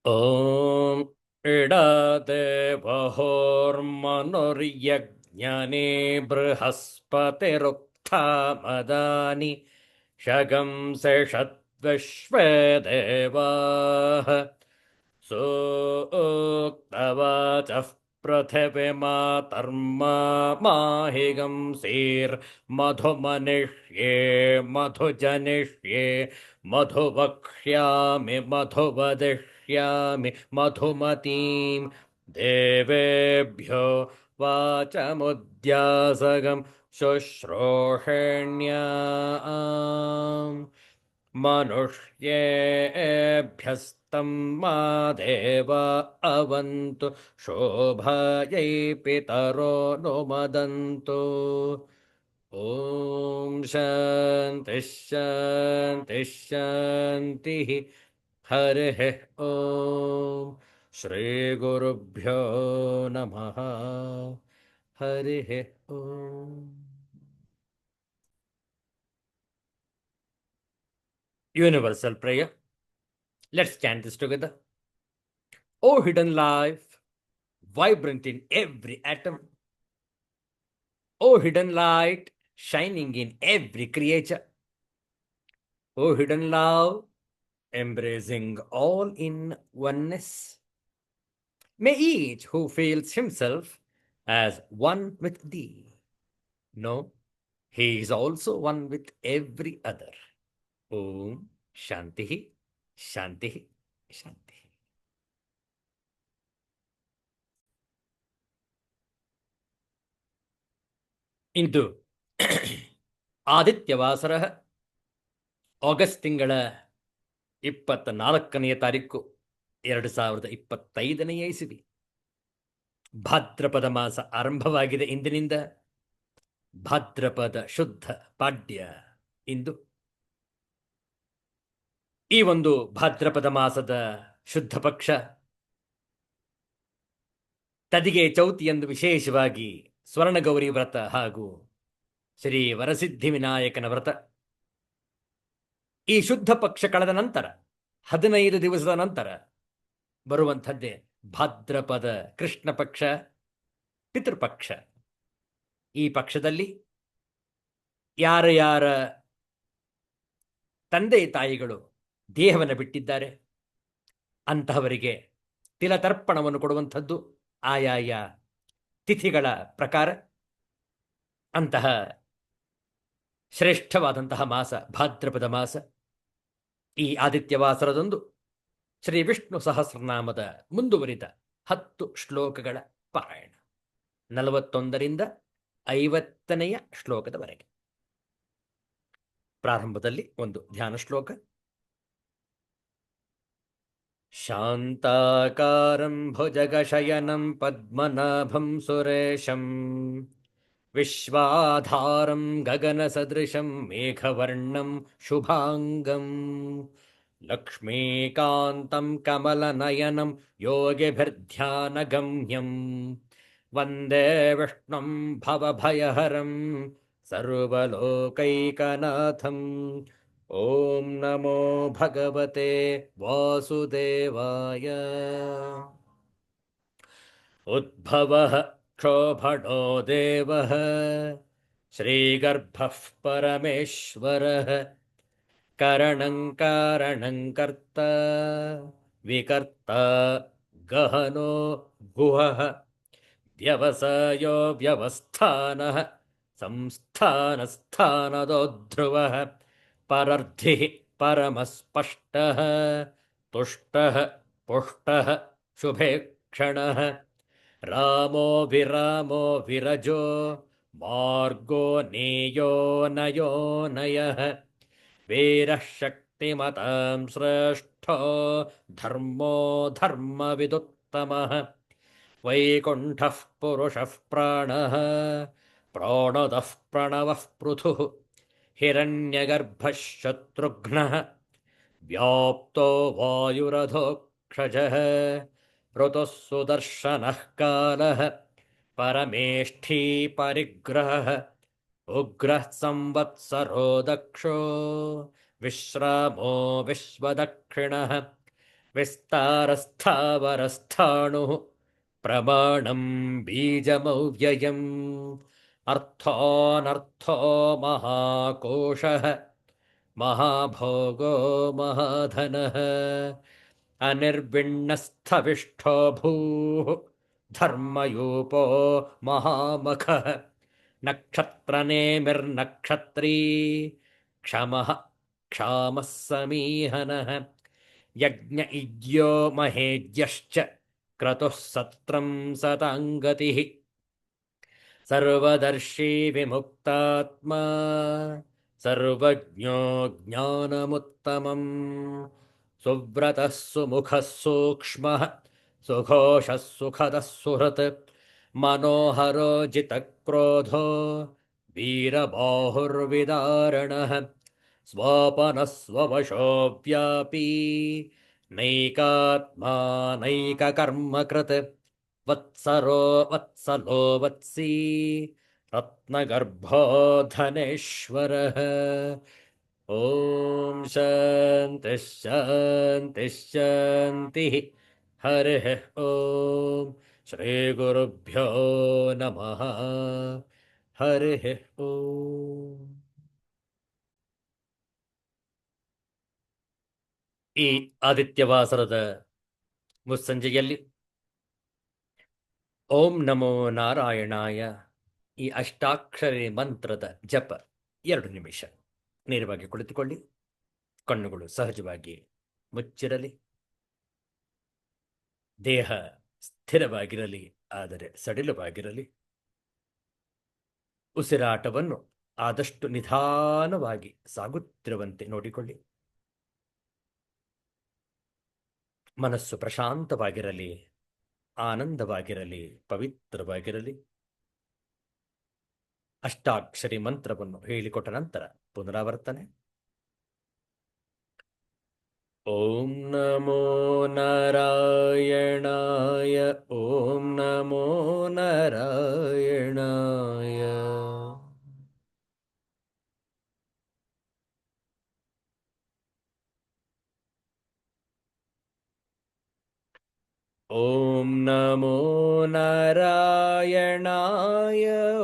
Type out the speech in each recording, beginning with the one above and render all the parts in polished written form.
ॐ इडते बहोर्मनुर्यज्ञने बृहस्पतिरुक्था मदानि शगंसे षद्विश्वे देवाः सूक्तवाचः पृथिवीमातर्मा माहिगंसीर्मधुमनिष्ये मधुजनिष्ये मधुवक्ष्यामि मधुवदिष्यामि मधुमतीं देवेभ्यो वाचमुद्यासगं शुश्रूषेण्याम् मनुष्येभ्यस्तं मा देव अवन्तु शोभायै पितरो नुमदन्तु। ॐ शान्तिः शान्तिः शान्तिः। हरिः ॐ श्रीगुरुभ्यो नमः। हरिः ॐ। Universal prayer. Let's chant this together. O hidden life, vibrant in every atom. O hidden light, shining in every creature. O hidden love, embracing all in oneness. May each who feels himself as one with thee know he is also one with every other. Om Shanti, Shanti, Shanti. Into ಆದಿತ್ಯವಾಸರ August ತಿಂಗಳ 24ನೇ ತಾರೀಕು 2025ನೇ ಇಸವಿ. ಭಾದ್ರಪದ ಮಾಸ ಆರಂಭವಾಗಿದೆ. ಇಂದಿನಿಂದ ಭಾದ್ರಪದ ಶುದ್ಧ ಪಾಡ್ಯ ಇಂದು. ಈ ಒಂದು ಭಾದ್ರಪದ ಮಾಸದ ಶುದ್ಧ ಪಕ್ಷ ತದಿಗೆ ಚೌತಿಯಂದು ವಿಶೇಷವಾಗಿ ಸ್ವರ್ಣಗೌರಿ ವ್ರತ ಹಾಗೂ ಶ್ರೀ ವರಸಿದ್ಧಿ ವಿನಾಯಕನ ವ್ರತ. ಈ ಶುದ್ಧ ಪಕ್ಷ ಕಳೆದ ನಂತರ 15 ದಿವಸದ ನಂತರ ಬರುವಂಥದ್ದೇ ಭಾದ್ರಪದ ಕೃಷ್ಣ ಪಕ್ಷ, ಪಿತೃಪಕ್ಷ. ಈ ಪಕ್ಷದಲ್ಲಿ ಯಾರ ತಂದೆ ತಾಯಿಗಳು ದೇಹವನ್ನು ಬಿಟ್ಟಿದ್ದಾರೆ ಅಂತಹವರಿಗೆ ತಿಲತರ್ಪಣವನ್ನು ಕೊಡುವಂಥದ್ದು ಆಯಾಯ ತಿಥಿಗಳ ಪ್ರಕಾರ. ಅಂತಹ ಶ್ರೇಷ್ಠವಾದಂತಹ ಮಾಸ ಭಾದ್ರಪದ ಮಾಸ. ಈ ಆದಿತ್ಯವಾಸರದಂದು ಶ್ರೀ ವಿಷ್ಣು ಸಹಸ್ರನಾಮದ ಮುಂದುವರಿದ 10 ಶ್ಲೋಕಗಳ ಪಾರಾಯಣ, 41ರಿಂದ 50ನೇ ಶ್ಲೋಕದವರೆಗೆ. ಪ್ರಾರಂಭದಲ್ಲಿ ಒಂದು ಧ್ಯಾನ ಶ್ಲೋಕ. ಶಾಂತಾಕಾರಂ ಭುಜಗಶಯನಂ ಪದ್ಮನಾಭಂ ಸುರೇಶಂ ವಿಶ್ವಾಧಾರಂ ಗಗನಸದೃಶಂ ಮೇಘವರ್ಣಂ ಶುಭಾಂಗಂ ಲಕ್ಷ್ಮೀಕಾಂತಂ ಕಮಲನಯನಂ ಯೋಗಿಭಿರ್ಧ್ಯಾನಗಮ್ಯಂ ವಂದೇ ವಿಷ್ಣುಂ ಭವಭಯಹರಂ ಸರ್ವಲೋಕೈಕನಾಥಂ. ಓಂ ನಮೋ ಭಗವತೆ ವಾಸುದೇವಾಯ. ಉದ್ಭವಃ ಕ್ಷೋಭಣೋ ದೇವಃ ಶ್ರೀಗರ್ಭಃ ಪರಮೇಶ್ವರಃ ಕರಣಂ ಕಾರಣಂ ಕರ್ತ ವಿಕರ್ತ ಗಹನೋ ಗುಹಃ ವ್ಯವಸಾಯೋ ವ್ಯವಸ್ಥಾನಃ ಸಂಸ್ಥಾನಸ್ಥಾನದೋ ಧ್ರುವಃ ಪರರ್ಧಿಃ ಪರಮಸ್ಪಷ್ಟಃ ತುಷ್ಟಃ ಪುಷ್ಟಃ ಶುಭೇಕ್ಷಣಃ ರಾಮೋ ವಿರಾಮೋ ವಿರಜೋ ಮಾರ್ಗೋ ನೇಯೋ ನಯೋ ನಯಃ ವೀರಃ ಶಕ್ತಿಮತಾಂ ಶ್ರೇಷ್ಠೋ ಧರ್ಮೋ ಧರ್ಮವಿದುತ್ತಮಃ ವೈಕುಂಠಃ ಪುರುಷಃ ಪ್ರಾಣಃ ಪ್ರಾಣದಃ ಪ್ರಣವಃ ಪೃಥುಃ ಹಿರಣ್ಯಗರ್ಭಃ ಶತ್ರುಘ್ನಃ ವ್ಯಾಪ್ತೋ ವಾಯುರಧೋಕ್ಷಜಃ ಋತುಃ ಸುದರ್ಶನಃ ಕಾಲಃ ಪರಮೇಷ್ಠೀ ಪರಿಗ್ರಹಃ ಉಗ್ರಃ ಸಂವತ್ಸರೋ ದಕ್ಷೋ ವಿಶ್ರಾಮೋ ವಿಶ್ವದಕ್ಷಿಣಃ विस्तारस्थावरस्थाणुः प्रमाणं बीजमव्ययम् अर्थोऽनर्थो महाकोशः महाभोगो महाधनः अनिर्विण्णस्थविष्ठो भूः धर्मयूपो महामखः नक्षत्रनेमिर्नक्षत्री क्षमः क्षामः समीहनः यज्ञ इज्यो महेज्यश्च क्रतुः सत्रं सताङ्गतिः सर्वदर्शी विमुक्तात्मा सर्वज्ञो ज्ञानमुत्तमम् सुव्रतः सुमुखः सूक्ष्मः सुघोषः सुखदः सुहृत् मनोहरो जितक्रोधो वीरबाहुर्विदारणः स्वापनः स्ववशो व्यापी नैकात्मा नैककर्मकृत् वत्सरो वत्सलो वत्सी रत्नगर्भो धनेश्वरः ॐ शान्तिः शान्तिः शान्तिः हरिः ॐ श्रीगुरुभ्यो नमः हरिः ॐ ಈ ಆದಿತ್ಯವಾಸರದ ಮುಸ್ಸಂಜೆಯಲ್ಲಿ ಓಂ ನಮೋ ನಾರಾಯಣಾಯ ಈ ಅಷ್ಟಾಕ್ಷರಿ ಮಂತ್ರದ ಜಪ 2 ನಿಮಿಷ. ನೇರವಾಗಿ ಕುಳಿತುಕೊಳ್ಳಿ. ಕಣ್ಣುಗಳು ಸಹಜವಾಗಿ ಮುಚ್ಚಿರಲಿ. ದೇಹ ಸ್ಥಿರವಾಗಿರಲಿ, ಆದರೆ ಸಡಿಲವಾಗಿರಲಿ. ಉಸಿರಾಟವನ್ನು ಆದಷ್ಟು ನಿಧಾನವಾಗಿ ಸಾಗುತ್ತಿರುವಂತೆ ನೋಡಿಕೊಳ್ಳಿ. ಮನಸ್ಸು ಪ್ರಶಾಂತವಾಗಿರಲಿ, ಆನಂದವಾಗಿರಲಿ, ಪವಿತ್ರವಾಗಿರಲಿ. ಅಷ್ಟಾಕ್ಷರಿ ಮಂತ್ರವನ್ನು ಹೇಳಿಕೊಟ್ಟ ನಂತರ ಪುನರಾವರ್ತನೆ. ಓಂ ನಮೋ ನಾರಾಯಣಾಯ, ಓಂ ನಮೋ ನಾರಾಯಣಾಯ. ಓಂ ನಮೋ ನಾರಾಯಣಾಯ,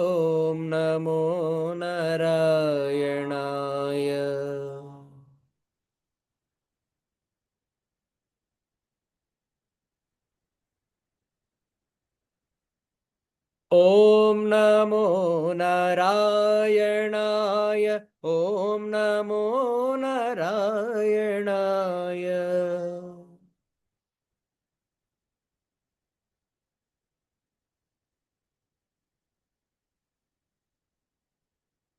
ಓಂ ನಮೋ ನಾರಾಯಣಾಯ. ಓಂ ನಮೋ ನಾರಾಯಣಾಯ, ಓಂ ನಮೋ ನಾರಾಯಣಾಯ.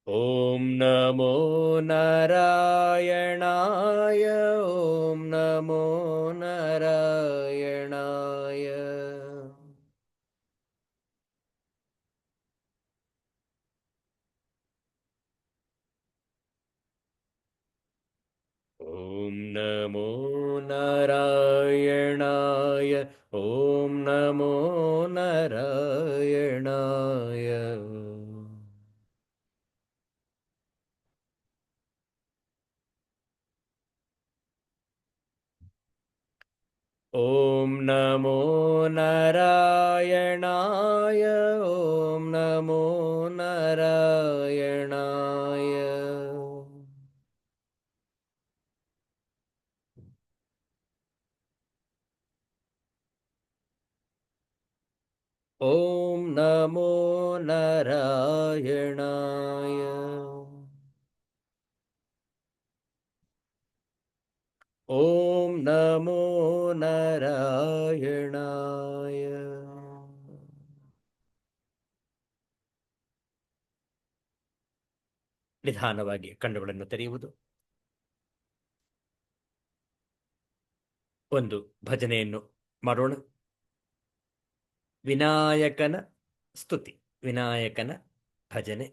ಓಂ ನಮೋ ನಾರಾಯಣಾಯ, ಓಂ ನಮೋ ನಾರಾಯಣಾಯ. ಓಂ ನಮೋ ನಾರಾಯಣಾಯ, ಓಂ ನಮೋ ನಾರಾಯಣಾಯ. ಓಂ ನಮೋ ನಾರಾಯಣಾಯ, ಓಂ ನಮೋ ನಾರಾಯಣಾಯ. ಓಂ ನಮೋ ನಾರಾಯಣಾಯ. ಓಂ ನಮೋ ನಾರಾಯಣಾಯ. ನಿಧಾನವಾಗಿ ಕಣ್ಣುಗಳನ್ನು ತೆರೆಯುವುದು. ಒಂದು ಭಜನೆಯನ್ನು ಮಾಡೋಣ. ವಿನಾಯಕನ ಸ್ತುತಿ, ವಿನಾಯಕನ ಭಜನೆ.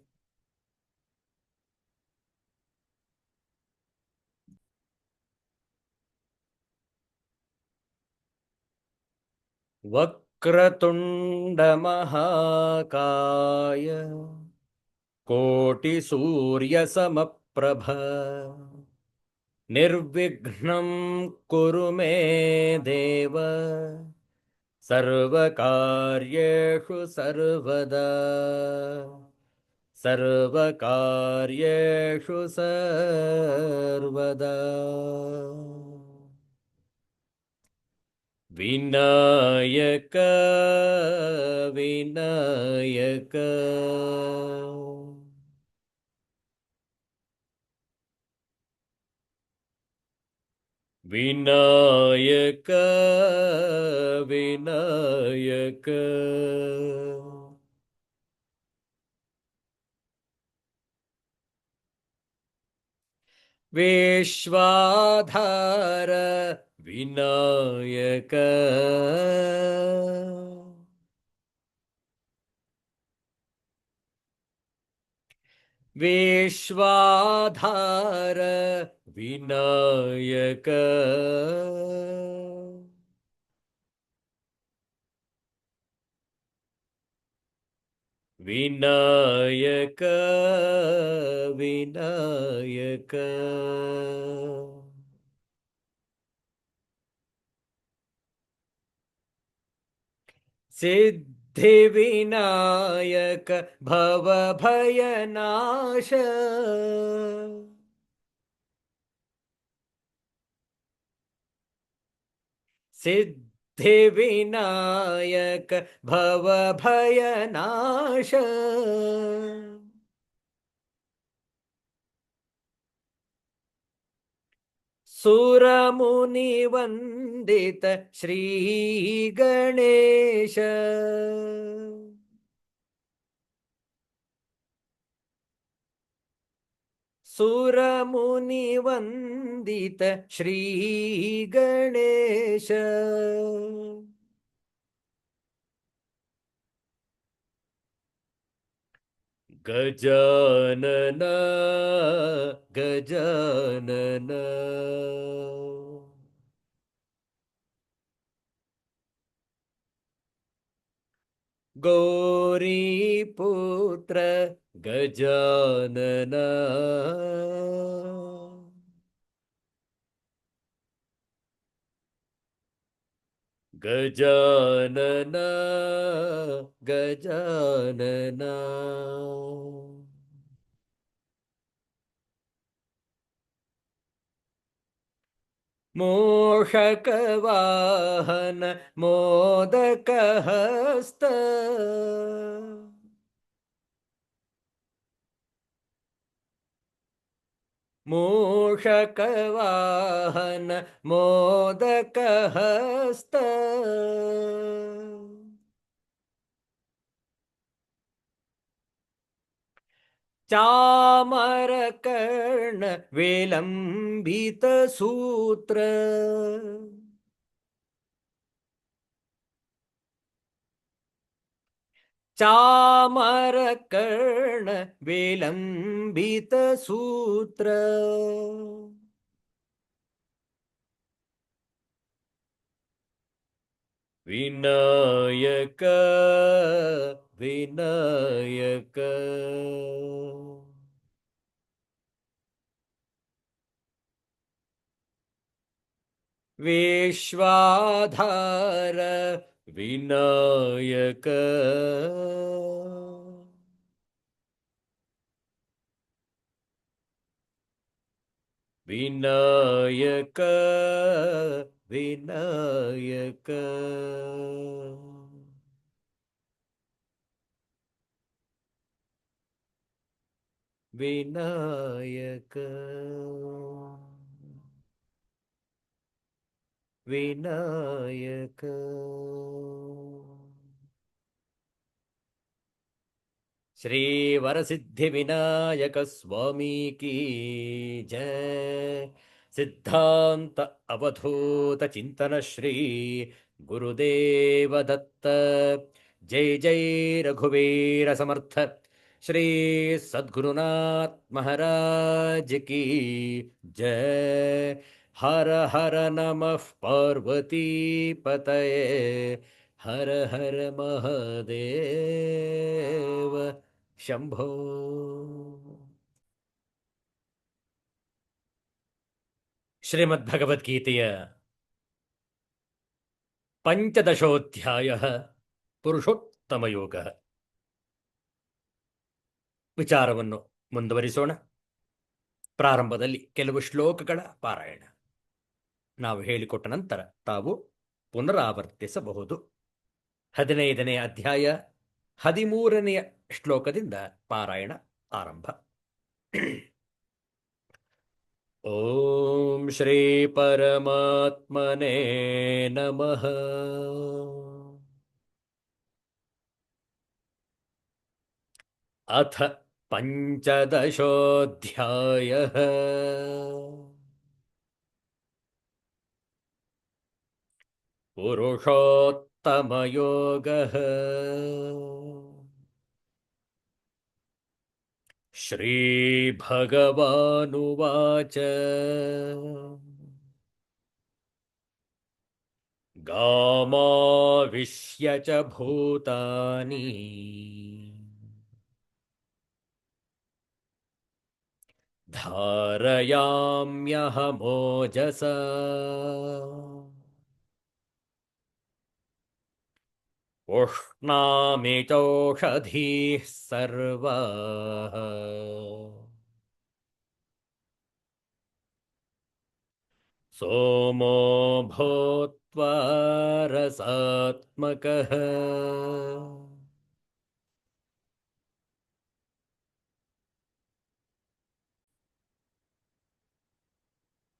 ವಕ್ರತುಂಡ ಮಹಾಕಾಯ ಕೋಟಿ ಸೂರ್ಯ ಸಮಪ್ರಭ निर्विघ्नं कुरु मे देव सर्वकार्येषु सर्वदा सर्वकार्येषु सर्वदा विनायक विनायक विनायक विनायक विश्वाधार विनायक विश्वाधार विनायक विनायक विनायक सिद्धिविनायक भवभयनाश सिद्धिविनायक भवभयनाश सुरमुनिवन्दित श्रीगणेश सुरमुनिवन्दित श्रीगणेश गजानन गजानन गौरीपुत्र गजानन गजानन गजानन मूषकवाहन मोदकहस्त मूषकवाहन मोदकहस्त चामरकर्ण विलम्बित सूत्र चामरकर्ण विलम्बित सूत्र विनायक विनायक विश्वाधार विनायक विनायक विनायक विनायक विनायक श्री वरसिद्धि विनायक स्वामी की जय। सिद्धांत अवधूत चिंतन श्री गुरुदेव दत्त। जय जय रघुवीर समर्थ श्री सद्गुरुनाथ महाराज की जय। हर हर नमः पार्वती पतये हर हर महादेव शंभो। ಶ್ರೀಮದ್ಭಗವದ್ಗೀತೆಯ ಪಂಚದಶೋಧ್ಯಾಯ ಪುರುಷೋತ್ತಮ ಯೋಗ ವಿಚಾರವನ್ನು ಮುಂದುವರಿಸೋಣ. ಪ್ರಾರಂಭದಲ್ಲಿ ಕೆಲವು ಶ್ಲೋಕಗಳ ಪಾರಾಯಣ ನಾವು ಹೇಳಿಕೊಟ್ಟ ನಂತರ ತಾವು ಪುನರಾವರ್ತಿಸಬಹುದು. 15ನೇ ಅಧ್ಯಾಯ 13ನೆಯ ಶ್ಲೋಕದಿಂದ ಪಾರಾಯಣ ಆರಂಭ. ಓಂ ಶ್ರೀ ಪರಮಾತ್ಮನೇ ನಮಃ. ಅಥ ಪಂಚದಶೋಧ್ಯಾಯಃ ಪುರುಷೋತ್ತಮಯೋಗಃ. ಶ್ರೀಭಗವಾನುವಾಚ ಗಾಮಾವಿಶ್ಯ ಚ ಭೂತಾನಿ ಧಾರಯಾಮ್ಯಹಮೋಜಸಾ ಉಷ್ಣಾಮಿ ಚೌಷಧೀಃ ಸರ್ವಾಃ ಸೋಮೋ ಭೂತ್ವಾ ರಸಾತ್ಮಕಃ.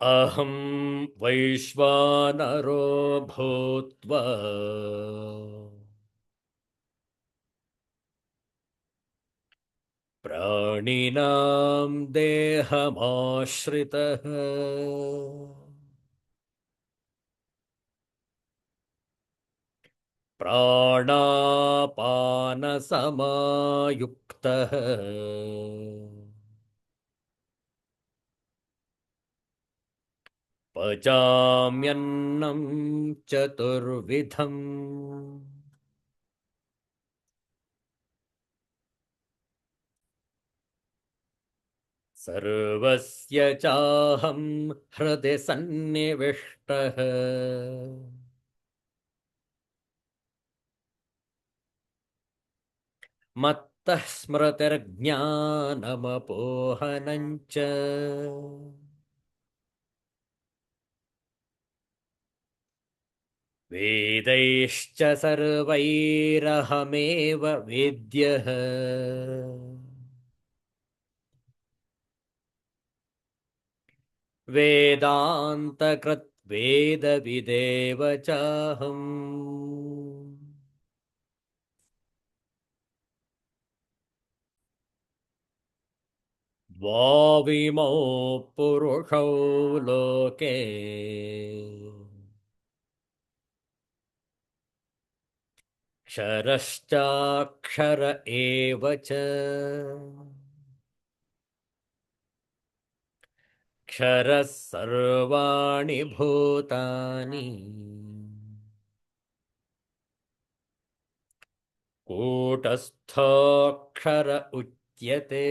ಅಹಂ ವೈಶ್ವಾನರೋ ಭೂತ್ವಾ ಪ್ರಾಣಿನಾಂ ದೇಹಮಾಶ್ರಿತಃ ಪ್ರಾಣಾಪಾನಸಮಾಯುಕ್ತಃ ಪಚಾಮ್ಯನ್ನಂ ಚತುರ್ವಿಧಂ. ಸರ್ವಸ್ಯ ಚಾಹಂ ಹೃದಯ ಸನ್ನಿವಿಷ್ಟಃ ಮತ್ತಃ ಸ್ಮೃತಿರ್ಜ್ಞಾನಮಪೋಹನಂಚ. ವೇದೈಶ್ಚ ಸರ್ವೈರಹಮೇವ ವೇದ್ಯಃ ವೇದಾಂತಕೃತ್ ವೇದವಿದೇವ ಚಾಹಂ. ದ್ವಾವಿಮೌ ಪುರುಷೌ ಲೋಕೆ ಕ್ಷರಶ್ಚಾಕ್ಷರ ಏವ ಚ. ಕ್ಷರಃ ಸರ್ವಾಣಿ ಭೂತಾನಿ ಕೂಟಸ್ಥೋಕ್ಷರ ಉಚ್ಯತೆ.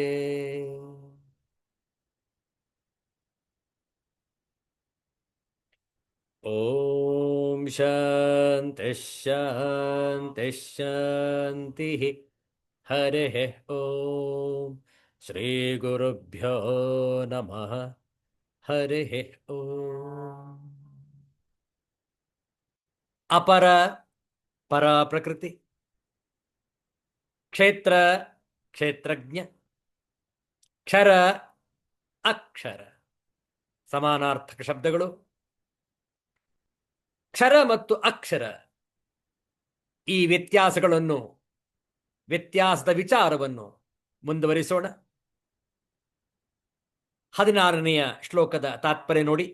ಓಂ ಶಾಂತಿ ಶಾಂತಿ ಶಾಂತಿ. ಹರಿಃ ಓಂ. ಶ್ರೀ ಗುರುಭ್ಯೋ ನಮಃ. ಹರಿಃ ಓಂ. ಅಪರ ಪರ ಪ್ರಕೃತಿ, ಕ್ಷೇತ್ರ ಕ್ಷೇತ್ರಜ್ಞ, ಕ್ಷರ ಅಕ್ಷರ ಸಮಾನಾರ್ಥಕ ಶಬ್ದಗಳು. ಕ್ಷರ ಮತ್ತು ಅಕ್ಷರ ಈ ವ್ಯತ್ಯಾಸದ ವಿಚಾರವನ್ನು ಮುಂದುವರಿಸೋಣ. 16ನೆಯ ಶ್ಲೋಕದ ತಾತ್ಪರ್ಯ ನೋಡಿ.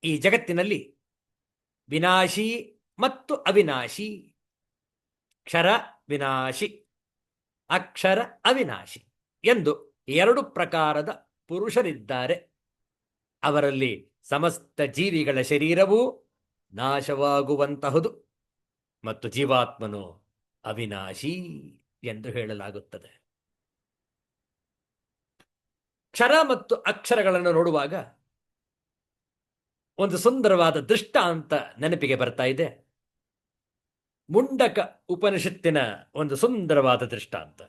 ಈ ಜಗತ್ತಿನಲ್ಲಿ ವಿನಾಶಿ ಮತ್ತು ಅವಿನಾಶಿ, ಕ್ಷರ ವಿನಾಶಿ, ಅಕ್ಷರ ಅವಿನಾಶಿ ಎಂದು 2 ಪ್ರಕಾರದ ಪುರುಷರಿದ್ದಾರೆ. ಅವರಲ್ಲಿ ಸಮಸ್ತ ಜೀವಿಗಳ ಶರೀರವೂ ನಾಶವಾಗುವಂತಹುದು ಮತ್ತು ಜೀವಾತ್ಮನು ಅವಿನಾಶಿ ಎಂದು ಹೇಳಲಾಗುತ್ತದೆ. ಕ್ಷರ ಮತ್ತು ಅಕ್ಷರಗಳನ್ನು ನೋಡುವಾಗ ಒಂದು ಸುಂದರವಾದ ದೃಷ್ಟಾಂತ ನೆನಪಿಗೆ ಬರ್ತಾ ಇದೆ. ಮುಂಡಕ ಉಪನಿಷತ್ತಿನ ಒಂದು ಸುಂದರವಾದ ದೃಷ್ಟಾಂತ.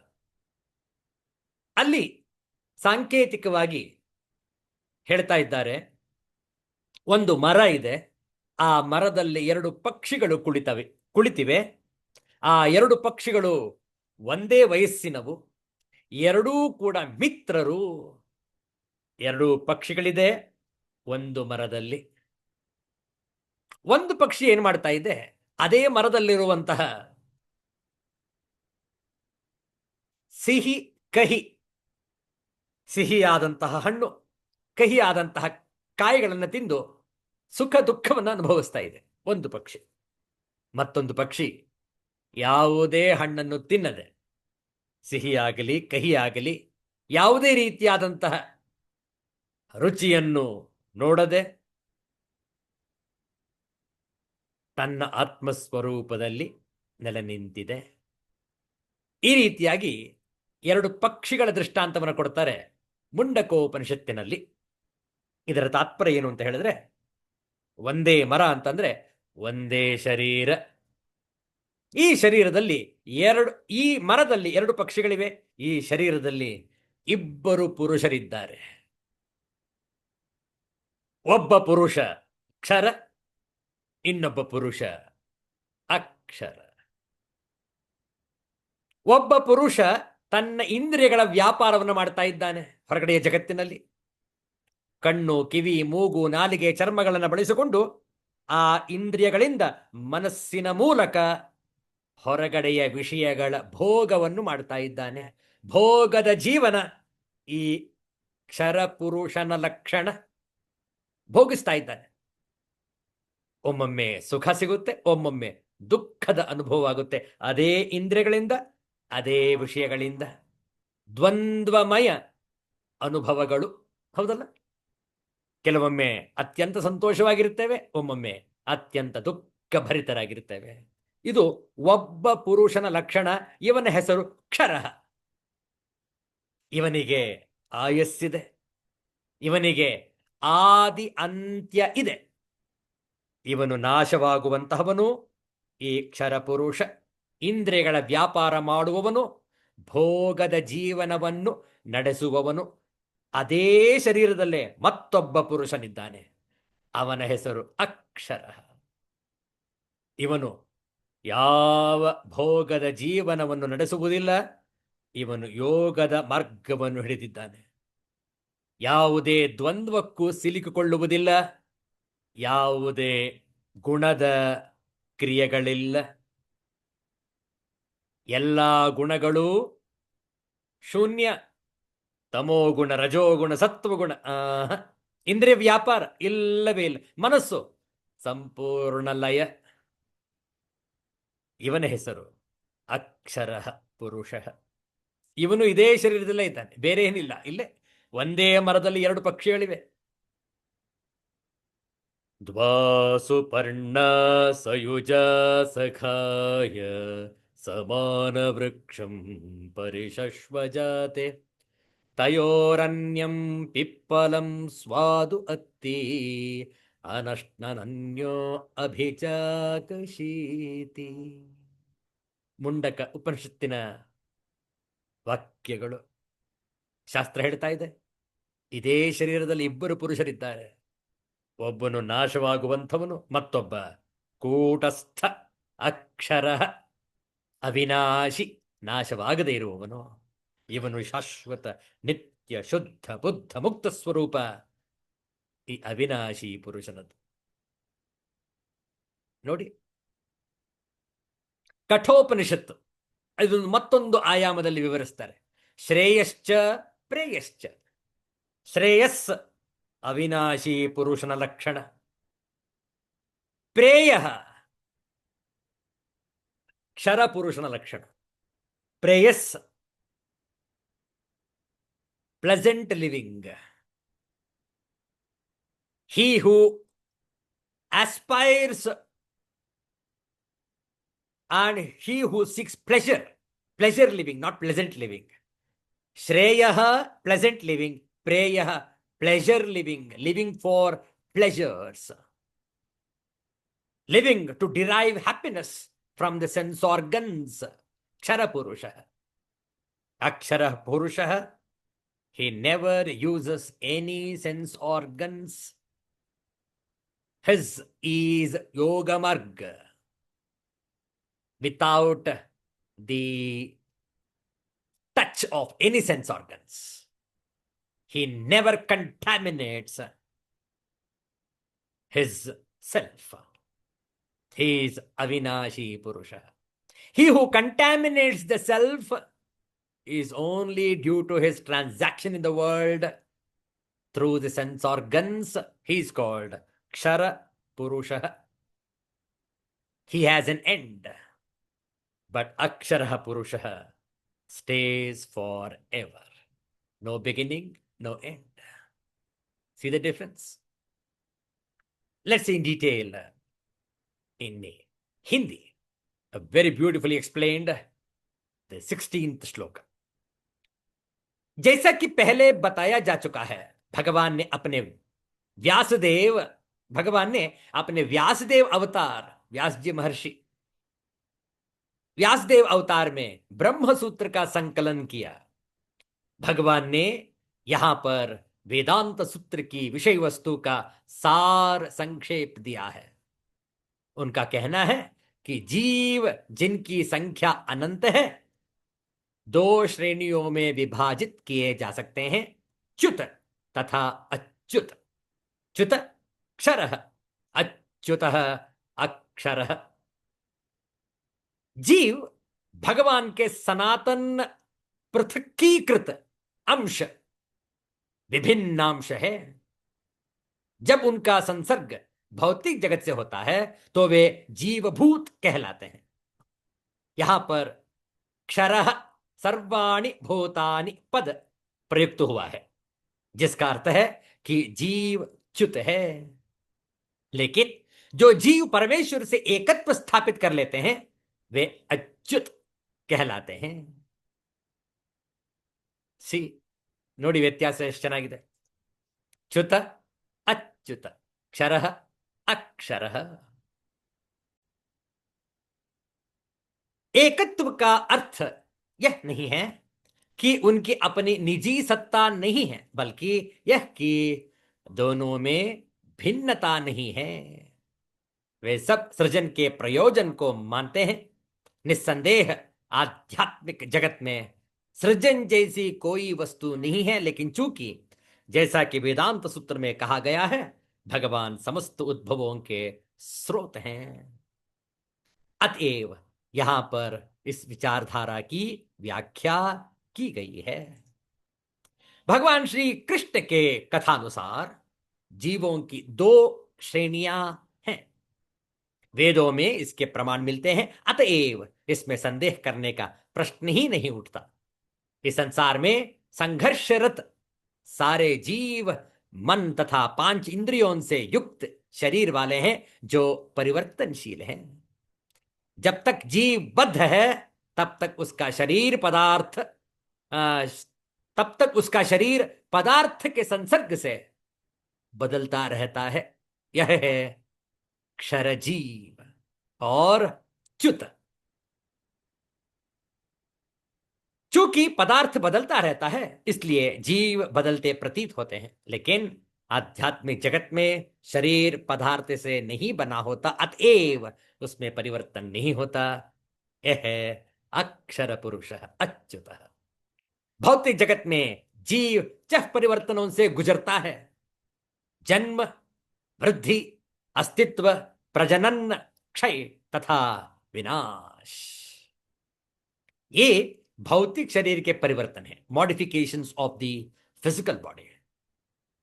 ಅಲ್ಲಿ ಸಾಂಕೇತಿಕವಾಗಿ ಹೇಳ್ತಾ ಇದ್ದಾರೆ, ಒಂದು ಮರ ಇದೆ, ಆ ಮರದಲ್ಲಿ 2 ಪಕ್ಷಿಗಳು ಕುಳಿತಿವೆ. ಆ 2 ಪಕ್ಷಿಗಳು ಒಂದೇ ವಯಸ್ಸಿನವು, ಎರಡೂ ಕೂಡ ಮಿತ್ರರು. 2 ಪಕ್ಷಿಗಳಿದೆ ಒಂದು ಮರದಲ್ಲಿ. ಒಂದು ಪಕ್ಷಿ ಏನು ಮಾಡ್ತಾ ಇದೆ, ಅದೇ ಮರದಲ್ಲಿರುವಂತಹ ಸಿಹಿ ಕಹಿ, ಸಿಹಿಯಾದಂತಹ ಹಣ್ಣು, ಕಹಿಯಾದಂತಹ ಕಾಯಿಗಳನ್ನು ತಿಂದು ಸುಖ ದುಃಖವನ್ನು ಅನುಭವಿಸ್ತಾ ಇದೆ ಒಂದು ಪಕ್ಷಿ. ಮತ್ತೊಂದು ಪಕ್ಷಿ ಯಾವುದೇ ಹಣ್ಣನ್ನು ತಿನ್ನದೆ, ಸಿಹಿಯಾಗಲಿ ಕಹಿಯಾಗಲಿ ಯಾವುದೇ ರೀತಿಯಾದಂತಹ ರುಚಿಯನ್ನು ನೋಡದೆ ತನ್ನ ಆತ್ಮಸ್ವರೂಪದಲ್ಲಿ ನೆಲೆ ನಿಂತಿದೆ. ಈ ರೀತಿಯಾಗಿ 2 ಪಕ್ಷಿಗಳ ದೃಷ್ಟಾಂತವನ್ನು ಕೊಡ್ತಾರೆ ಮುಂಡಕೋಪನಿಷತ್ತಿನಲ್ಲಿ. ಇದರ ತಾತ್ಪರ್ಯ ಏನು ಅಂತ ಹೇಳಿದ್ರೆ, ಒಂದೇ ಮರ ಅಂತಂದ್ರೆ ಒಂದೇ ಶರೀರ. ಈ ಶರೀರದಲ್ಲಿ ಈ ಮರದಲ್ಲಿ 2 ಪಕ್ಷಿಗಳಿವೆ, ಈ ಶರೀರದಲ್ಲಿ 2 ಪುರುಷರಿದ್ದಾರೆ. ಒಬ್ಬ ಪುರುಷ ಕ್ಷರ, ಇನ್ನೊಬ್ಬ ಪುರುಷ ಅಕ್ಷರ. ಒಬ್ಬ ಪುರುಷ ತನ್ನ ಇಂದ್ರಿಯಗಳ ವ್ಯಾಪಾರವನ್ನು ಮಾಡ್ತಾ ಇದ್ದಾನೆ ಹೊರಗಡೆಯ ಜಗತ್ತಿನಲ್ಲಿ. ಕಣ್ಣು, ಕಿವಿ, ಮೂಗು, ನಾಲಿಗೆ, ಚರ್ಮಗಳನ್ನು ಬಳಸಿಕೊಂಡು ಆ ಇಂದ್ರಿಯಗಳಿಂದ ಮನಸ್ಸಿನ ಮೂಲಕ ಹೊರಗಡೆಯ ವಿಷಯಗಳ ಭೋಗವನ್ನು ಮಾಡ್ತಾ ಇದ್ದಾನೆ. ಭೋಗದ ಜೀವನ ಈ ಕ್ಷರಪುರುಷನ ಲಕ್ಷಣ. ಭೋಗಿಸ್ತಾ ಇದ್ದಾನೆ. ಒಮ್ಮೊಮ್ಮೆ ಸುಖ ಸಿಗುತ್ತೆ, ಒಮ್ಮೊಮ್ಮೆ ದುಃಖದ ಅನುಭವ ಆಗುತ್ತೆ. ಅದೇ ಇಂದ್ರಿಯಗಳಿಂದ, ಅದೇ ವಿಷಯಗಳಿಂದ. ದ್ವಂದ್ವಮಯ ಅನುಭವಗಳು, ಹೌದಲ್ಲ? ಕೆಲವೊಮ್ಮೆ ಅತ್ಯಂತ ಸಂತೋಷವಾಗಿರುತ್ತೇವೆ, ಒಮ್ಮೊಮ್ಮೆ ಅತ್ಯಂತ ದುಃಖಭರಿತರಾಗಿರುತ್ತೇವೆ. ಇದು ಒಬ್ಬ ಪುರುಷನ ಲಕ್ಷಣ. ಇವನ ಹೆಸರು ಕ್ಷರ. ಇವನಿಗೆ ಆಯಸ್ಸಿದೆ, ಇವನಿಗೆ ಆದಿ ಅಂತ್ಯ ಇದೆ. ಇವನು ನಾಶವಾಗುವಂತಹವನು ಈ ಕ್ಷರ ಪುರುಷ. ಇಂದ್ರಿಯಗಳ ವ್ಯಾಪಾರ ಮಾಡುವವನು, ಭೋಗದ ಜೀವನವನ್ನು ನಡೆಸುವವನು. ಅದೇ ಶರೀರದಲ್ಲೇ ಮತ್ತೊಬ್ಬ ಪುರುಷನಿದ್ದಾನೆ, ಅವನ ಹೆಸರು ಅಕ್ಷರ. ಇವನು ಯಾವ ಭೋಗದ ಜೀವನವನ್ನು ನಡೆಸುವುದಿಲ್ಲ, ಇವನು ಯೋಗದ ಮಾರ್ಗವನ್ನು ಹಿಡಿದಿದ್ದಾನೆ. ಯಾವುದೇ ದ್ವಂದ್ವಕ್ಕೂ ಸಿಲುಕಿಕೊಳ್ಳುವುದಿಲ್ಲ, ಯಾವುದೇ ಗುಣದ ಕ್ರಿಯೆಗಳಿಲ್ಲ. ಎಲ್ಲ ಗುಣಗಳು ಶೂನ್ಯ. ತಮೋಗುಣ, ರಜೋಗುಣ, ಸತ್ವಗುಣ, ಇಂದ್ರಿಯ ವ್ಯಾಪಾರ ಇಲ್ಲವೇ ಇಲ್ಲ. ಮನಸ್ಸು ಸಂಪೂರ್ಣ ಲಯ. ಇವನ ಹೆಸರು ಅಕ್ಷರ ಪುರುಷ. ಇವನು ಇದೇ ಶರೀರದಲ್ಲೇ ಇದ್ದಾನೆ, ಬೇರೆ ಏನಿಲ್ಲ. ಇಲ್ಲೇ ಒಂದೇ ಮರದಲ್ಲಿ 2 ಪಕ್ಷಿಗಳಿವೆ. ದ್ವಾಸು ಪರ್ಣ ಸಯುಜ ಸಖಾಯ ಸಮಾನ ವೃಕ್ಷಂ ಪರಿಶಶ್ವಜಾತೆ ತಯೋರನ್ಯಂ ಪಿಪ್ಪಲಂ ಸ್ವಾದು ಅತ್ತಿ ಅನಶ್ನನನ್ಯೋ ಅಭಿಚಾಕಶೀತಿ. ಮುಂಡಕ ಉಪನಿಷತ್ತಿನ ವಾಕ್ಯಗಳು. ಶಾಸ್ತ್ರ ಹೇಳ್ತಾ ಇದೆ, ಇದೇ ಶರೀರದಲ್ಲಿ 2 ಪುರುಷರಿದ್ದಾರೆ. ಒಬ್ಬನು ನಾಶವಾಗುವಂಥವನು, ಮತ್ತೊಬ್ಬ ಕೂಟಸ್ಥ ಅಕ್ಷರ, ಅವಿನಾಶಿ, ನಾಶವಾಗದೇ ಇರುವವನು. ಇವನು ಶಾಶ್ವತ, ನಿತ್ಯ, ಶುದ್ಧ, ಬುದ್ಧ, ಮುಕ್ತ ಸ್ವರೂಪ ಈ ಅವಿನಾಶಿ ಪುರುಷನದು. ನೋಡಿ, ಕಠೋಪನಿಷತ್ತು ಇದನ್ನು ಮತ್ತೊಂದು ಆಯಾಮದಲ್ಲಿ ವಿವರಿಸ್ತಾರೆ. ಶ್ರೇಯಶ್ಚ ಪ್ರೇಯಶ್ಚ. ಶ್ರೇಯಸ್ ಅವಿನಾಶಿ ಪುರುಷನ ಲಕ್ಷಣ. ಪ್ರೇಯ ಕ್ಷರ ಪುರುಷನ ಲಕ್ಷಣ. ಪ್ರೇಯಸ್ pleasant living. He who aspires and he who seeks pleasure living, not pleasant living. Shreyah, pleasant living. Preyah, pleasure living for pleasures, living to derive happiness from the sense organs. Kshara Purusha. Akshara Purusha. He never uses any sense organs. His is Yoga Marga, without the touch of any sense organs. He never contaminates his self. He is Avinashi Purusha. He who contaminates the self is only due to his transaction in the world through the sense organs. He is called Kshara Purusha. He has an end, but Akshara Purusha stays forever. No beginning, no end. See the difference? Let's see in detail in Hindi. A very beautifully explained the 16th श्लोक. जैसा कि पहले बताया जा चुका है, भगवान ने अपने व्यासदेव अवतार, व्यास जी महर्षि व्यासदेव अवतार में ब्रह्म सूत्र का संकलन किया. भगवान ने यहां पर वेदांत सूत्र की विषय वस्तु का सार संक्षेप दिया है. उनका कहना है कि जीव जिनकी संख्या अनंत है, दो श्रेणियों में विभाजित किए जा सकते हैं, च्युत तथा अच्युत. च्युत क्षरः, अच्युतः अक्षरः. जीव भगवान के सनातन पृथकीकृत अंश, विभिन्न अंश है. जब उनका संसर्ग भौतिक जगत से होता है तो वे जीवभूत कहलाते हैं. यहां पर क्षरः सर्वाणि भूतानि पद प्रयुक्त हुआ है, जिसका अर्थ है कि जीव च्युत है. लेकिन जो जीव परमेश्वर से एकत्व स्थापित कर लेते हैं वे अच्युत कहलाते हैं. ಸಿ ನೋಡಿ ವ್ಯತ್ಯಾಸ ಎಷ್ಟು ಚೆನ್ನಾಗಿದೆ. ಚ್ಯುತ अच्युत, क्षरः अक्षरः. एकत्व का अर्थ यह नहीं है कि उनकी अपनी निजी सत्ता नहीं है, बल्कि यह कि दोनों में भिन्नता नहीं है. वे सब सृजन के प्रयोजन को मानते हैं. निस्संदेह आध्यात्मिक जगत में सृजन जैसी कोई वस्तु नहीं है, लेकिन चूंकि जैसा कि वेदांत सूत्र में कहा गया है, भगवान समस्त उद्भवों के स्रोत हैं. अतएव यहां पर इस विचारधारा की व्याख्या की गई है. भगवान श्री कृष्ण के कथानुसार जीवों की दो श्रेणियां हैं. वेदों में इसके प्रमाण मिलते हैं. अतएव इसमें संदेह करने का प्रश्न ही नहीं उठता. इस संसार में संघर्षरत सारे जीव मन तथा 5 इंद्रियों से युक्त शरीर वाले हैं, जो परिवर्तनशील हैं. जब तक जीव बद्ध है तब तक उसका शरीर पदार्थ के संसर्ग से बदलता रहता है. यह है क्षरजीव और च्युत. चूंकि पदार्थ बदलता रहता है इसलिए जीव बदलते प्रतीत होते हैं, लेकिन आध्यात्मिक जगत में शरीर पदार्थ से नहीं बना होता, अतएव उसमें परिवर्तन नहीं होता. यह है अक्षर पुरुष अच्युत. भौतिक जगत में जीव 6 परिवर्तनों से गुजरता है: जन्म, वृद्धि, अस्तित्व, प्रजनन, क्षय तथा विनाश. ये भौतिक शरीर के परिवर्तन है, modifications of the physical body.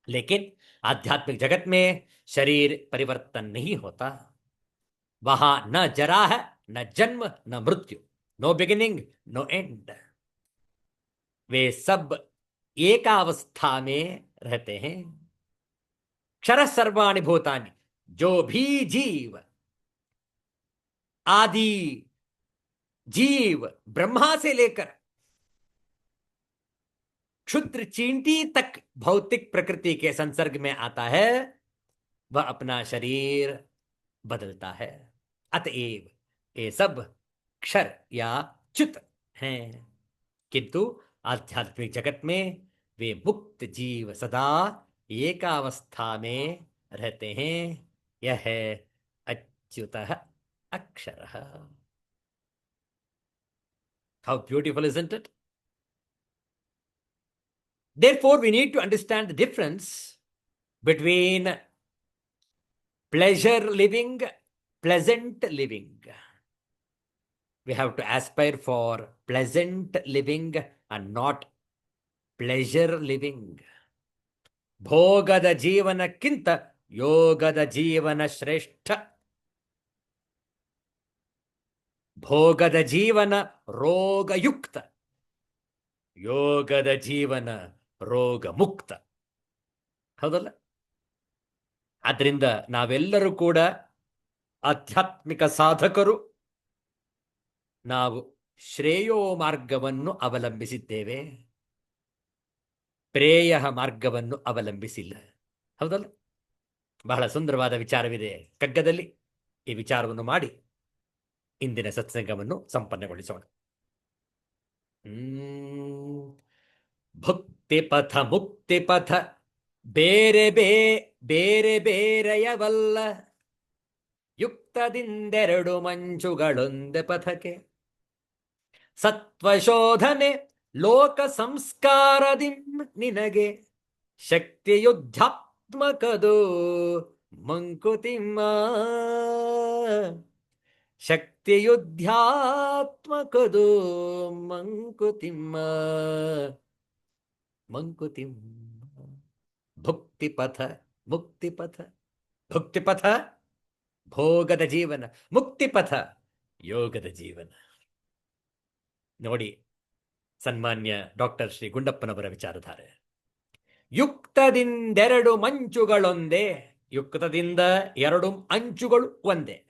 लेकिन आध्यात्मिक जगत में शरीर परिवर्तन नहीं होता. वहां न जरा है, न जन्म, न मृत्यु. No beginning, no end. वे सब एकावस्था में रहते हैं. क्षर सर्वाणि भूतानि. जो भी जीव, आदि जीव ब्रह्मा से लेकर क्षुद्र चींटी तक भौतिक प्रकृति के संसर्ग में आता है, वह अपना शरीर बदलता है। अतएव ये सब क्षर या च्युत हैं, किंतु आध्यात्मिक जगत में वे मुक्त जीव सदा एकावस्था में रहते हैं। यह है अच्युतः अक्षरः। How beautiful isn't it? Therefore, we need to understand the difference between pleasure living, pleasant living. We have to aspire for pleasant living and not pleasure living. ಭೋಗದ ಜೀವನಕ್ಕಿಂತ ಯೋಗದ ಜೀವನ ಶ್ರೇಷ್ಠ. ಭೋಗದ ಜೀವನ ರೋಗಯುಕ್ತ, ಯೋಗದ ಜೀವನ ರೋಗ ಮುಕ್ತ. ಹೌದಲ್ಲ? ಆದ್ರಿಂದ ನಾವೆಲ್ಲರೂ ಕೂಡ ಆಧ್ಯಾತ್ಮಿಕ ಸಾಧಕರು. ನಾವು ಶ್ರೇಯೋ ಮಾರ್ಗವನ್ನು ಅವಲಂಬಿಸಿದ್ದೇವೆ, ಪ್ರೇಯ ಮಾರ್ಗವನ್ನು ಅವಲಂಬಿಸಿಲ್ಲ. ಹೌದಲ್ಲ? ಬಹಳ ಸುಂದರವಾದ ವಿಚಾರವಿದೆ ಕಗ್ಗದಲ್ಲಿ. ಈ ವಿಚಾರವನ್ನು ಮಾಡಿ ಇಂದಿನ ಸತ್ಸಂಗವನ್ನು ಸಂಪನ್ನಗೊಳಿಸೋಣ. ಭಕ್ತಿ ಪಥ ಮುಕ್ತಿ ಪಥ ಬೇರೆ ಬೇರೆಯವಲ್ಲ, ಯುಕ್ತದಿಂದೆರಡು ಮಂಚುಗಳೊಂದೆ ಪಥಕ್ಕೆ. ಸತ್ವಶೋಧನೆ ಲೋಕ ಸಂಸ್ಕಾರದಿಂ ನಿನಗೆ, ಶಕ್ತಿಯುದ್ಧಾತ್ಮಕದು ಮಂಕುತಿಮ್ಮ. ಶಕ್ತಿಯುದ್ಧಾತ್ಮಕದು ಮಂಕುತಿಮ್ಮ. ಮಂಕುತಿಮ್ಮ. ಭುಕ್ತಿಪಥ ಮುಕ್ತಿಪಥ. ಭುಕ್ತಿಪಥ ಭೋಗದ ಜೀವನ, ಮುಕ್ತಿಪಥ ಯೋಗದ ಜೀವನ. ನೋಡಿ, ಸನ್ಮಾನ್ಯ ಡಾಕ್ಟರ್ ಶ್ರೀ ಗುಂಡಪ್ಪನವರ ವಿಚಾರಧಾರೆ. ಯುಕ್ತದಿಂದೆರಡು ಮಂಚುಗಳೊಂದೇ, ಯುಕ್ತದಿಂದ ಎರಡು ಅಂಚುಗಳು ಒಂದೇ.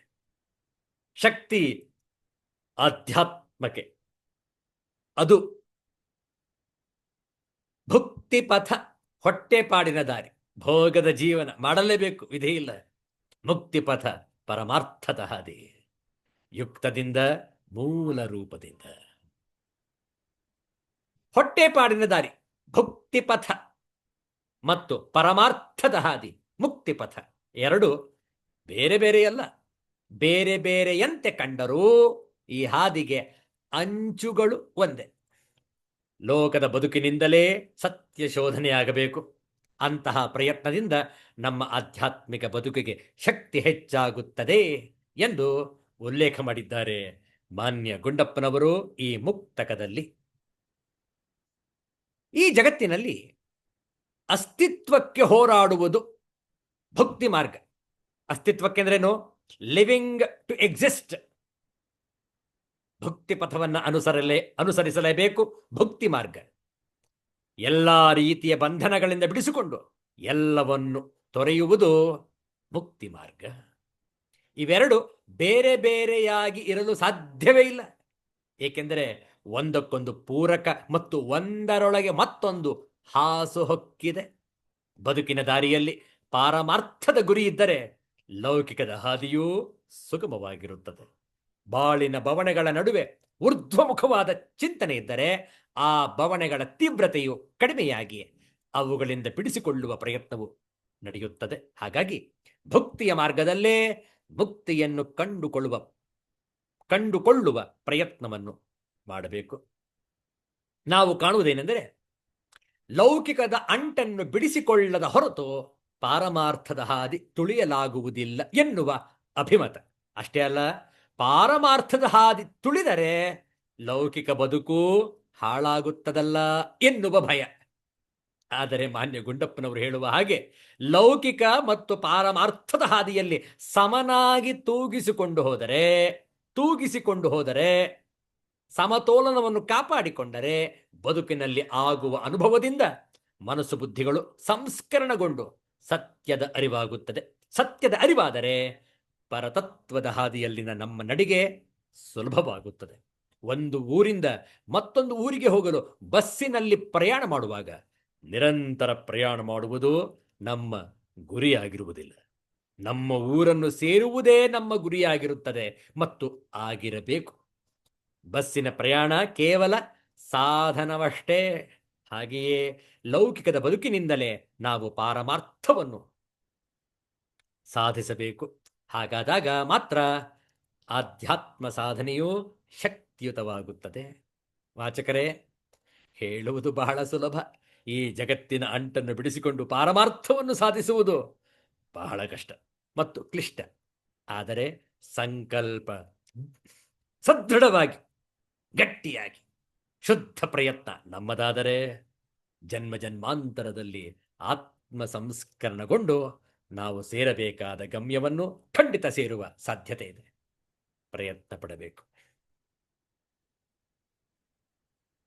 ಶಕ್ತಿ ಆಧ್ಯಾತ್ಮಕ್ಕೆ, ಅದು ಭುಕ್ತಿಪಥ ಹೊಟ್ಟೆಪಾಡಿನ ದಾರಿ, ಭೋಗದ ಜೀವನ ಮಾಡಲೇಬೇಕು, ವಿಧಿ ಇಲ್ಲ. ಮುಕ್ತಿಪಥ ಪರಮಾರ್ಥದ ಹಾದಿ, ಯುಕ್ತದಿಂದ ಮೂಲ ರೂಪದಿಂದ. ಹೊಟ್ಟೆಪಾಡಿನ ದಾರಿ ಭುಕ್ತಿಪಥ ಮತ್ತು ಪರಮಾರ್ಥದ ಹಾದಿ ಮುಕ್ತಿಪಥ ಎರಡು ಬೇರೆ ಬೇರೆಯಲ್ಲ. ಬೇರೆ ಬೇರೆಯಂತೆ ಕಂಡರೂ ಈ ಹಾದಿಗೆ ಅಂಚುಗಳು ಒಂದೇ. ಲೋಕದ ಬದುಕಿನಿಂದಲೇ ಸತ್ಯ ಶೋಧನೆಯಾಗಬೇಕು. ಅಂತಹ ಪ್ರಯತ್ನದಿಂದ ನಮ್ಮ ಆಧ್ಯಾತ್ಮಿಕ ಬದುಕಿಗೆ ಶಕ್ತಿ ಹೆಚ್ಚಾಗುತ್ತದೆ ಎಂದು ಉಲ್ಲೇಖ ಮಾಡಿದ್ದಾರೆ ಮಾನ್ಯ ಗುಂಡಪ್ಪನವರು ಈ ಮುಕ್ತಕದಲ್ಲಿ. ಈ ಜಗತ್ತಿನಲ್ಲಿ ಅಸ್ತಿತ್ವಕ್ಕೆ ಹೋರಾಡುವುದು ಭಕ್ತಿ ಮಾರ್ಗ. ಅಸ್ತಿತ್ವಕ್ಕೆ ಅಂದ್ರೇನು? Living to exist. ಭಕ್ತಿ ಪಥವನ್ನು ಅನುಸರಿಸಲೇಬೇಕು. ಭಕ್ತಿ ಮಾರ್ಗ ಎಲ್ಲ ರೀತಿಯ ಬಂಧನಗಳಿಂದ ಬಿಡಿಸಿಕೊಂಡು ಎಲ್ಲವನ್ನು ತೊರೆಯುವುದು ಮುಕ್ತಿ ಮಾರ್ಗ. ಇವೆರಡು ಬೇರೆ ಬೇರೆಯಾಗಿ ಇರಲು ಸಾಧ್ಯವೇ ಇಲ್ಲ. ಏಕೆಂದರೆ ಒಂದಕ್ಕೊಂದು ಪೂರಕ ಮತ್ತು ಒಂದರೊಳಗೆ ಮತ್ತೊಂದು ಹಾಸು ಹೊಕ್ಕಿದೆ. ಬದುಕಿನ ದಾರಿಯಲ್ಲಿ ಪಾರಮಾರ್ಥದ ಗುರಿ ಇದ್ದರೆ ಲೌಕಿಕದ ಹಾದಿಯೂ ಸುಗಮವಾಗಿರುತ್ತದೆ. ಬಾಳಿನ ಬವಣೆಗಳ ನಡುವೆ ಊರ್ಧ್ವಮುಖವಾದ ಚಿಂತನೆ ಇದ್ದರೆ ಆ ಬವಣೆಗಳ ತೀವ್ರತೆಯು ಕಡಿಮೆಯಾಗಿ ಅವುಗಳಿಂದ ಬಿಡಿಸಿಕೊಳ್ಳುವ ಪ್ರಯತ್ನವು ನಡೆಯುತ್ತದೆ. ಹಾಗಾಗಿ ಭಕ್ತಿಯ ಮಾರ್ಗದಲ್ಲೇ ಮುಕ್ತಿಯನ್ನು ಕಂಡುಕೊಳ್ಳುವ ಪ್ರಯತ್ನವನ್ನು ಮಾಡಬೇಕು. ನಾವು ಕಾಣುವುದೇನೆಂದರೆ, ಲೌಕಿಕದ ಅಂಟನ್ನು ಬಿಡಿಸಿಕೊಳ್ಳದ ಹೊರತು ಪಾರಮಾರ್ಥದ ಹಾದಿ ತುಳಿಯಲಾಗುವುದಿಲ್ಲ ಎನ್ನುವ ಅಭಿಮತ. ಅಷ್ಟೇ ಅಲ್ಲ, ಪಾರಮಾರ್ಥದ ಹಾದಿ ತುಳಿದರೆ ಲೌಕಿಕ ಬದುಕು ಹಾಳಾಗುತ್ತದಲ್ಲ ಎನ್ನುವ ಭಯ. ಆದರೆ ಮಾನ್ಯ ಗುಂಡಪ್ಪನವರು ಹೇಳುವ ಹಾಗೆ ಲೌಕಿಕ ಮತ್ತು ಪಾರಮಾರ್ಥದ ಹಾದಿಯಲ್ಲಿ ಸಮನಾಗಿ ತೂಗಿಸಿಕೊಂಡು ಹೋದರೆ ಸಮತೋಲನವನ್ನು ಕಾಪಾಡಿಕೊಂಡರೆ ಬದುಕಿನಲ್ಲಿ ಆಗುವ ಅನುಭವದಿಂದ ಮನಸ್ಸು ಬುದ್ಧಿಗಳು ಸಂಸ್ಕರಣಗೊಂಡು ಸತ್ಯದ ಅರಿವಾಗುತ್ತದೆ. ಸತ್ಯದ ಅರಿವಾದರೆ ಪರತತ್ವದ ಹಾದಿಯಲ್ಲಿನ ನಮ್ಮ ನಡಿಗೆ ಸುಲಭವಾಗುತ್ತದೆ. ಒಂದು ಊರಿಂದ ಮತ್ತೊಂದು ಊರಿಗೆ ಹೋಗಲು ಬಸ್ಸಿನಲ್ಲಿ ಪ್ರಯಾಣ ಮಾಡುವಾಗ ನಿರಂತರ ಪ್ರಯಾಣ ಮಾಡುವುದು ನಮ್ಮ ಗುರಿಯಾಗಿರುವುದಿಲ್ಲ. ನಮ್ಮ ಊರನ್ನು ಸೇರುವುದೇ ನಮ್ಮ ಗುರಿಯಾಗಿರುತ್ತದೆ ಮತ್ತು ಆಗಿರಬೇಕು. ಬಸ್ಸಿನ ಪ್ರಯಾಣ ಕೇವಲ ಸಾಧನವಷ್ಟೇ. ಹಾಗೆಯೇ ಲೌಕಿಕದ ಬದುಕಿನಿಂದಲೇ ನಾವು ಪಾರಮಾರ್ಥವನ್ನು ಸಾಧಿಸಬೇಕು. ಹಾಗಾದಾಗ ಮಾತ್ರ ಆಧ್ಯಾತ್ಮ ಸಾಧನೆಯು ಶಕ್ತಿಯುತವಾಗುತ್ತದೆ. ವಾಚಕರೇ, ಹೇಳುವುದು ಬಹಳ ಸುಲಭ. ಈ ಜಗತ್ತಿನ ಅಂಟನ್ನು ಬಿಡಿಸಿಕೊಂಡು ಪಾರಮಾರ್ಥವನ್ನು ಸಾಧಿಸುವುದು ಬಹಳ ಕಷ್ಟ ಮತ್ತು ಕ್ಲಿಷ್ಟ. ಆದರೆ ಸಂಕಲ್ಪ ಸದೃಢವಾಗಿ, ಗಟ್ಟಿಯಾಗಿ, ಶುದ್ಧ ಪ್ರಯತ್ನ ನಮ್ಮದಾದರೆ ಜನ್ಮ ಜನ್ಮಾಂತರದಲ್ಲಿ ಆತ್ಮ ಸಂಸ್ಕರಣಗೊಂಡು ನಾವು ಸೇರಬೇಕಾದ ಗಮ್ಯವನ್ನು ಖಂಡಿತ ಸೇರುವ ಸಾಧ್ಯತೆ ಇದೆ. ಪ್ರಯತ್ನ ಪಡಬೇಕು.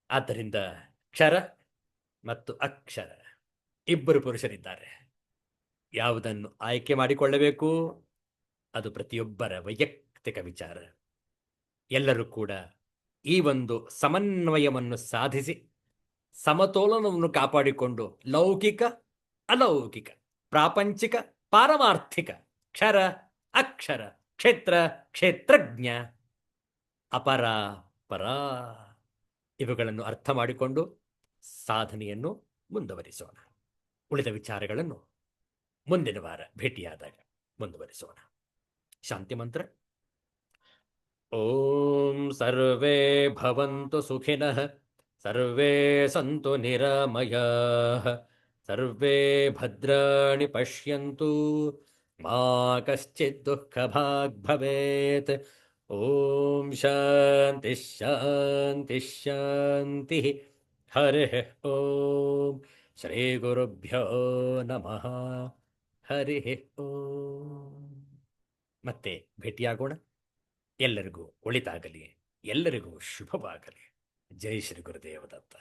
ಆದ್ದರಿಂದ ಕ್ಷರ ಮತ್ತು ಅಕ್ಷರ ಇಬ್ಬರು ಪುರುಷರಿದ್ದಾರೆ. ಯಾವುದನ್ನು ಆಯ್ಕೆ ಮಾಡಿಕೊಳ್ಳಬೇಕು ಅದು ಪ್ರತಿಯೊಬ್ಬರ ವೈಯಕ್ತಿಕ ವಿಚಾರ. ಎಲ್ಲರೂ ಕೂಡ ಈ ಒಂದು ಸಮನ್ವಯವನ್ನು ಸಾಧಿಸಿ ಸಮತೋಲನವನ್ನು ಕಾಪಾಡಿಕೊಂಡು ಲೌಕಿಕ ಅಲೌಕಿಕ, ಪ್ರಾಪಂಚಿಕ ಪಾರಮಾರ್ಥಿಕ, ಕ್ಷರ ಅಕ್ಷರ, ಕ್ಷೇತ್ರ ಕ್ಷೇತ್ರಜ್ಞ, ಅಪರ ಪರ ಇವುಗಳನ್ನು ಅರ್ಥ ಮಾಡಿಕೊಂಡು ಸಾಧನೆಯನ್ನು ಮುಂದುವರಿಸೋಣ. ಉಳಿದ ವಿಚಾರಗಳನ್ನು ಮುಂದಿನ ವಾರ ಭೇಟಿಯಾದಾಗ ಮುಂದುವರಿಸೋಣ. ಶಾಂತಿ ಮಂತ್ರ. ಓಂ ಸರ್ವೇ ಭವಂತು ಸುಖಿನಃ, ಸರ್ವೇ ಸಂತು ನಿರಾಮಯಾಃ, ಸರ್ವೇ ಭದ್ರಾಣಿ ಪಶ್ಯಂತು, ಮಾ ಕಶ್ಚಿತ್ ದುಃಖಭಾಗ್ ಭವೇತ್. ಓಂ ಶಾಂತಿ ಶಾಂತಿ ಶಾಂತಿ. ಹರಿ ಓಂ. ಶ್ರೀ ಗುರುಭ್ಯೋ ನಮಃ. ಹರಿ ಓಂ. ಮತ್ತೆ ಭೇಟಿಯಾಗೋಣ. ಎಲ್ಲರಿಗೂ ಒಳಿತಾಗಲಿ, ಎಲ್ಲರಿಗೂ ಶುಭವಾಗಲಿ. ಜೈ ಶ್ರೀ ಗುರುದೇವ ದತ್ತ.